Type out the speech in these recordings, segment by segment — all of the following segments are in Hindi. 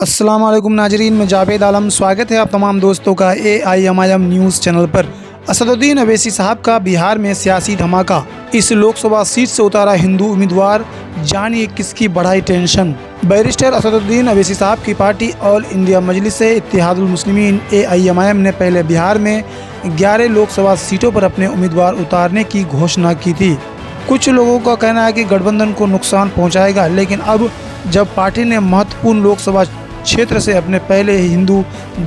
अस्सलाम वालेकुम नाजरीन, मैं जावेद आलम स्वागत है आप तमाम दोस्तों का AIMIM न्यूज़ चैनल पर। असदुद्दीन अवैसी साहब का बिहार में सियासी धमाका, इस लोकसभा सीट से उतारा हिंदू उम्मीदवार, जानिए किसकी बढ़ाई टेंशन। बैरिस्टर असदुद्दीन अवैसी साहब की पार्टी ऑल इंडिया मजलिस-ए-इत्तेहादुल मुस्लिमीन AIMIM ने पहले बिहार में 11 लोकसभा सीटों पर अपने उम्मीदवार उतारने की घोषणा की थी। कुछ लोगों का कहना है कि गठबंधन को नुकसान पहुँचाएगा, लेकिन अब जब पार्टी ने महत्वपूर्ण लोकसभा क्षेत्र से अपने पहले हिंदू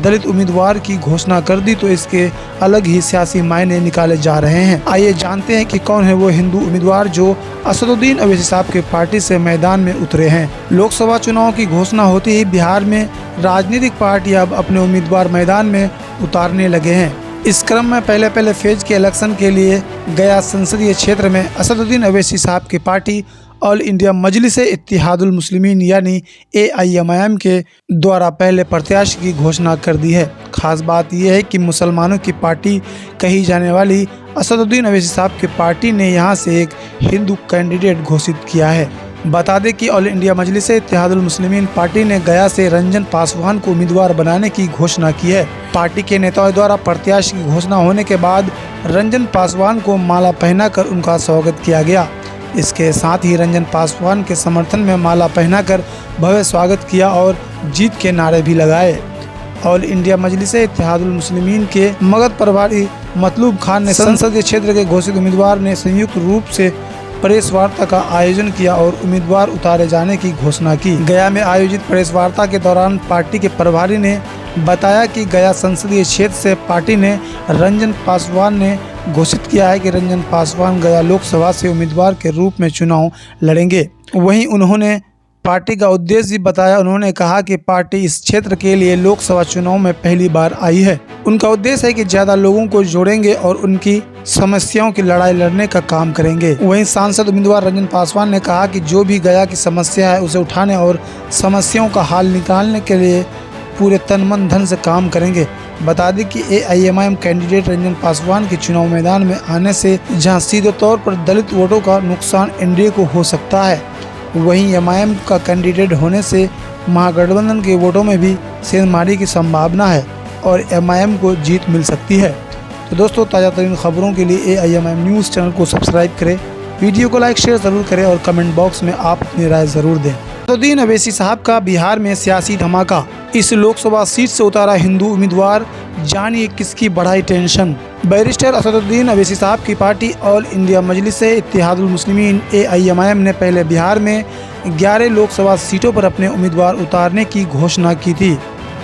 दलित उम्मीदवार की घोषणा कर दी तो इसके अलग ही सियासी मायने निकाले जा रहे हैं। आइए जानते हैं कि कौन है वो हिंदू उम्मीदवार जो असदुद्दीन अवैसी साहब के पार्टी से मैदान में उतरे हैं। लोकसभा चुनाव की घोषणा होते ही बिहार में राजनीतिक पार्टी अब अपने उम्मीदवार मैदान में उतारने लगे हैं। इस क्रम में पहले फेज के इलेक्शन के लिए गया संसदीय क्षेत्र में असदुद्दीन अवैसी साहब की पार्टी ऑल इंडिया मजलिस-ए-इत्तेहादुल मुस्लिमीन यानी AIMIM के द्वारा पहले प्रत्याशी की घोषणा कर दी है। खास बात यह है कि मुसलमानों की पार्टी कही जाने वाली असदुद्दीन अवैसी साहब की पार्टी ने यहां से एक हिंदू कैंडिडेट घोषित किया है। बता दें कि ऑल इंडिया मजलिस-ए-इत्तेहादुल मुस्लिमीन पार्टी ने गया से रंजन पासवान को उम्मीदवार बनाने की घोषणा की है। पार्टी के नेताओं द्वारा प्रत्याशी की घोषणा होने के बाद रंजन पासवान को माला पहनाकर उनका स्वागत किया गया। इसके साथ ही रंजन पासवान के समर्थन में माला पहनाकर भव्य स्वागत किया और जीत के नारे भी लगाए। ऑल इंडिया मजलिस-ए-इत्तेहादुल मुस्लिमीन के मगध प्रभारी मतलूब खान ने संसदीय क्षेत्र के घोषित उम्मीदवार ने संयुक्त रूप से प्रेस वार्ता का आयोजन किया और उम्मीदवार उतारे जाने की घोषणा की। गया में आयोजित प्रेस वार्ता के दौरान पार्टी के प्रभारी ने बताया कि गया संसदीय क्षेत्र से पार्टी ने रंजन पासवान ने घोषित किया है कि रंजन पासवान गया लोकसभा से उम्मीदवार के रूप में चुनाव लड़ेंगे। वहीं उन्होंने पार्टी का उद्देश्य भी बताया। उन्होंने कहा कि पार्टी इस क्षेत्र के लिए लोकसभा चुनाव में पहली बार आई है। उनका उद्देश्य है कि ज़्यादा लोगों को जोड़ेंगे और उनकी समस्याओं की लड़ाई लड़ने का काम करेंगे। वहीं सांसद उम्मीदवार रंजन पासवान ने कहा कि जो भी गया की समस्या है उसे उठाने और समस्याओं का हल निकालने के लिए पूरे तन मन धन से काम करेंगे। बता दें कि AIMIM कैंडिडेट रंजन पासवान के चुनाव मैदान में आने से जहां सीधे तौर पर दलित वोटों का नुकसान एनडीए को हो सकता है, वहीं MIM का कैंडिडेट होने से महागठबंधन के वोटों में भी सेंधमारी की संभावना है और MIM को जीत मिल सकती है। तो दोस्तों, ताज़ा तरीन खबरों के लिए AIMIM न्यूज़ चैनल को सब्सक्राइब करें, वीडियो को लाइक शेयर ज़रूर करें और कमेंट बॉक्स में आप अपनी राय ज़रूर दें। असदुद्दीन अवैसी साहब का बिहार में सियासी धमाका, इस लोकसभा सीट से उतारा हिंदू उम्मीदवार, जानिए किसकी बढ़ाई टेंशन। बैरिस्टर असदुद्दीन अवैसी साहब की पार्टी ऑल इंडिया मजलिस-ए-इत्तेहादुल मुस्लिमीन AIMIM ने पहले बिहार में 11 लोकसभा सीटों पर अपने उम्मीदवार उतारने की घोषणा की थी।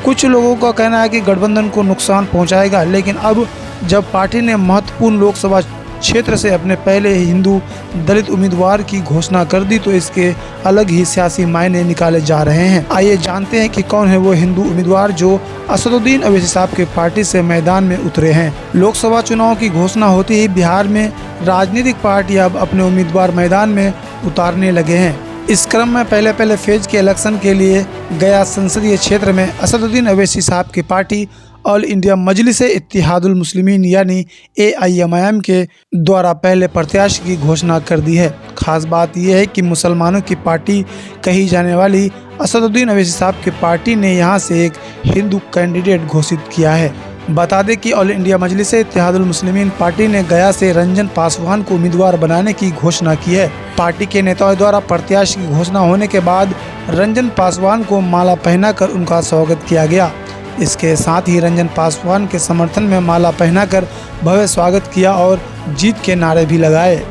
कुछ लोगों का कहना है कि गठबंधन को नुकसान पहुँचाएगा, लेकिन अब जब पार्टी ने महत्वपूर्ण लोकसभा क्षेत्र से अपने पहले हिंदू दलित उम्मीदवार की घोषणा कर दी तो इसके अलग ही सियासी मायने निकाले जा रहे हैं। आइए जानते हैं कि कौन है वो हिंदू उम्मीदवार जो असदुद्दीन अवैसी साहब के पार्टी से मैदान में उतरे हैं। लोकसभा चुनाव की घोषणा होते ही बिहार में राजनीतिक पार्टी अब अपने उम्मीदवार मैदान में उतारने लगे हैं। इस क्रम में पहले फेज के इलेक्शन के लिए गया संसदीय क्षेत्र में असदुद्दीन अवैसी साहब की पार्टी ऑल इंडिया मजलिस-ए-इत्तेहादुल मुस्लिमीन यानी AIMIM के द्वारा पहले प्रत्याशी की घोषणा कर दी है। खास बात यह है कि मुसलमानों की पार्टी कही जाने वाली असदुद्दीन अवैसी साहब की पार्टी ने यहां से एक हिंदू कैंडिडेट घोषित किया है। बता दें कि ऑल इंडिया मजलिस-ए-इत्तेहादुल मुस्लिमीन पार्टी ने गया से रंजन पासवान को उम्मीदवार बनाने की घोषणा की है। पार्टी के नेताओं द्वारा प्रत्याशी की घोषणा होने के बाद रंजन पासवान को माला पहनाकर उनका स्वागत किया गया। इसके साथ ही रंजन पासवान के समर्थन में माला पहनाकर भव्य स्वागत किया और जीत के नारे भी लगाए।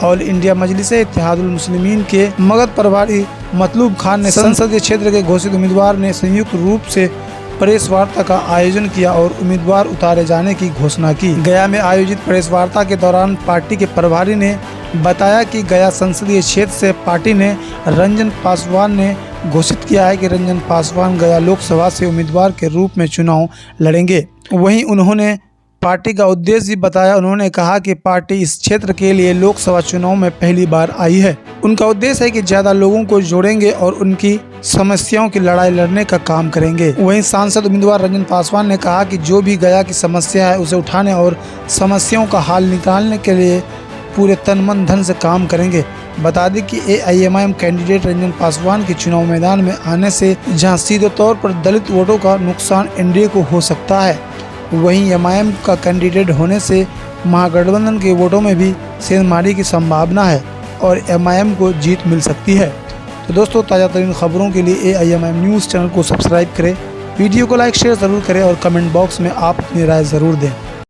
ऑल इंडिया मजलिस-ए-इत्तेहादुल मुस्लिमीन के मगध प्रभारी मतलूब खान ने संसदीय क्षेत्र के घोषित उम्मीदवार ने संयुक्त रूप से प्रेस वार्ता का आयोजन किया और उम्मीदवार उतारे जाने की घोषणा की। गया में आयोजित प्रेस वार्ता के दौरान पार्टी के प्रभारी ने बताया कि गया संसदीय क्षेत्र से पार्टी ने रंजन पासवान ने घोषित किया है कि रंजन पासवान गया लोकसभा से उम्मीदवार के रूप में चुनाव लड़ेंगे। वहीं उन्होंने पार्टी का उद्देश्य भी बताया। उन्होंने कहा कि पार्टी इस क्षेत्र के लिए लोकसभा चुनाव में पहली बार आई है। उनका उद्देश्य है कि ज़्यादा लोगों को जोड़ेंगे और उनकी समस्याओं की लड़ाई लड़ने का काम करेंगे। वहीं सांसद उम्मीदवार रंजन पासवान ने कहा कि जो भी गया की समस्या है उसे उठाने और समस्याओं का हल निकालने के लिए पूरे तन मन धन से काम करेंगे। बता दें कि AIMIM कैंडिडेट रंजन पासवान के चुनाव मैदान में आने से जहां सीधे तौर पर दलित वोटों का नुकसान एनडीए को हो सकता है, वहीं MIM का कैंडिडेट होने से महागठबंधन के वोटों में भी सेंधमारी की संभावना है और MIM को जीत मिल सकती है। तो दोस्तों, ताज़ा तरीन खबरों के लिए AIMIM न्यूज़ चैनल को सब्सक्राइब करें, वीडियो को लाइक शेयर ज़रूर करें और कमेंट बॉक्स में आप अपनी राय ज़रूर दें।